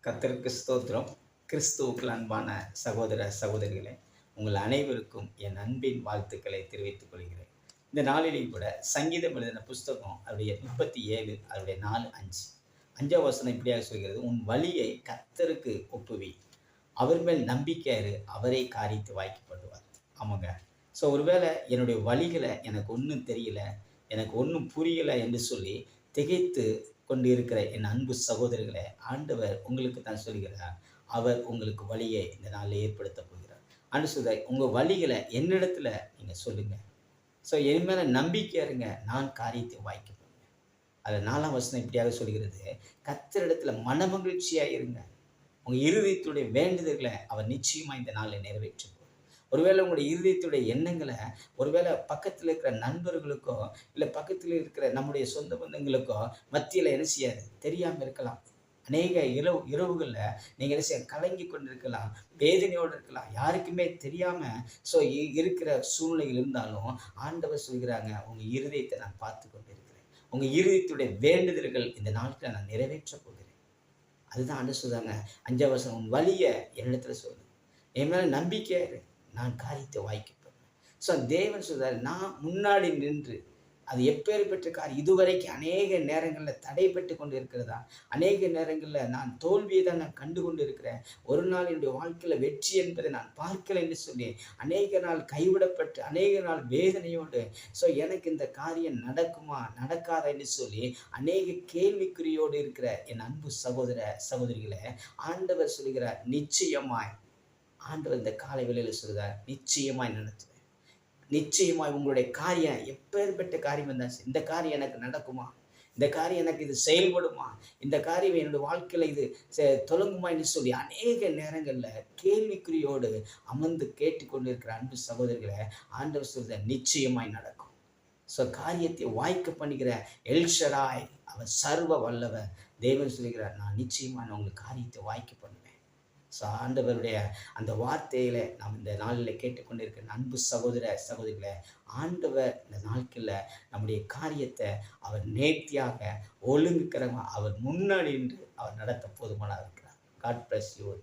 கர்த்தருக்கு ஸ்தோத்திரம். கிறிஸ்துவுக்குள் அன்பான சகோதர சகோதரிகளே, உங்கள் அனைவருக்கும் என் அன்பின் வாழ்த்துக்களை தெரிவித்துக் கொள்கிறேன். இந்த நாளிலேயும் கூட சங்கீதம் எழுதின புஸ்தகம் அதனுடைய 37 அதனுடைய 4, 5. 5ஆம் வசனம் இப்படியாக சொல்கிறது, உன் வழியை கர்த்தருக்கு ஒப்புவி. அவர் மேல் நம்பிக்கை இரு, அவரே காரியத்தை வாய்க்க பண்ணுவார். ஆமாங்க. ஸோ ஒருவேளை என்னுடைய வழிகளை எனக்கு ஒன்றும் தெரியல, எனக்கு ஒன்றும் புரியல என்று சொல்லி திகைத்து கொண்டு இருக்கிற என் அன்பு சகோதரர்களே, ஆண்டவர் உங்களுக்கு தான் சொல்கிறார். அவர் உங்களுக்கு வழியை இந்த நாளில் ஏற்படுத்தப் போகிறார். ஆண்டவர் சொல்றார், உங்க வழிகள என்னிடத்துல நீங்க சொல்லுங்க. ஸோ என் மேல நம்பிக்கையா இருங்க. நான் காரியத்தை வாய்க்க பண்ணுவேன். அதுல 4ஆம் வசனம் இப்படியாக சொல்கிறது, கர்த்தரிடத்துல மனமகிழ்ச்சியா இருங்க. உங்க இருதயத்துடைய வேண்டுதல்களை அவர் நிச்சயமா இந்த நாளில் நிறைவேற்றுவார். ஒருவேளை உங்களுடைய இருதயத்துடைய எண்ணங்கள ஒருவேளை பக்கத்துல இருக்கிற நண்பர்களுக்கோ, இல்ல பக்கத்துல இருக்கிற நம்முடைய சொந்த பந்தங்களுக்கோ மத்தியில என்ன செய்யாது? தெரியாம இருக்கலாம். அநேக இரவுகள்ல நீங்க என்ன செய்ய கலங்கிக் கொண்டிருக்கலாம், வேதனையோடு இருக்கலாம். யாருக்குமே தெரியாம இருக்கிற சூழ்நிலைகள் இருந்தாலும், ஆண்டவர் சொல்கிறாங்க, உங்க இருதயத்தை நான் பார்த்துக் கொண்டிருக்கிறேன். உங்க இருதயத்துடைய வேண்டுதல்கள் இந்த நாட்கள நான் நிறைவேற்றப் போகிறேன். அதுதான் ஆண்டவர் சொல்றாங்க. 5ஆம் வசனம், உன் வழிய என்னிடத்துல சொல்லு. என் மேல நம்பிக்கையா இரு. நான் காரியத்தை வாய்க்க பண்ணுவேன். ஸோ தேவன் சொல்றாரு, நான் முன்னாடி நின்று அது எப்பேற்பட்ட காரியம் இதுவரைக்கும் அநேக நேரங்களில் தடைப்பட்டு கொண்டு இருக்கிறதா, அநேக நேரங்களில் நான் தோல்வியை தான் நான் கண்டு கொண்டு இருக்கிறேன். ஒரு நாள் என்னுடைய வாழ்க்கையில் வெற்றி என்பதை நான் பார்க்கல என்று சொல்லி அநேக நாள் கைவிடப்பட்டு அநேக நாள் வேதனையோடு எனக்கு இந்த காரியம் நடக்குமா நடக்காதா என்று சொல்லி அநேக கேள்விக்குறியோடு இருக்கிற என் அன்பு சகோதர சகோதரிகளை ஆண்டவர் சொல்கிறார், நிச்சயமாய் ஆண்டவர் இந்த காலை வேளையில சொல்கிறார், நிச்சயமாய் நடத்துவேன். நிச்சயமாய் உங்களுடைய காரியம் எப்பேற்பட்ட காரியம் இருந்தாலும் சரி, இந்த காரியம் எனக்கு நடக்குமா? இந்த காரியம் எனக்கு இது செயல்படுமா? இந்த காரியம் என்னுடைய வாழ்க்கையில இது தொடங்குமா என்று சொல்லி அநேக நேரங்கள்ல கேள்விக்குறியோடு அமர்ந்து கேட்டுக்கொண்டிருக்கிற அன்பு சகோதரிகளை ஆண்டவர் சொல்ற நிச்சயமாய் நடக்கும். காரியத்தை வாய்க்க பண்ணுகிற எல்ஷடாய் அவர் சர்வ வல்லவர். தேவன் சொல்கிறார், நான் நிச்சயமா உங்களுக்கு காரியத்தை வாய்க்க பண்ணுவேன். ஆண்டவருடைய அந்த வார்த்தையில நாம் இந்த நாளில் கேட்டுக்கொண்டிருக்கிற அன்பு சகோதர சகோதரிகளை ஆண்டவர் இந்த நாட்களில் நம்முடைய காரியத்தை அவர் நேர்த்தியாக ஒழுங்குக்கிறவங்க அவர் முன்னாடி நின்று அவர் நடத்த போதுமானதாக இருக்கிறார். God bless you.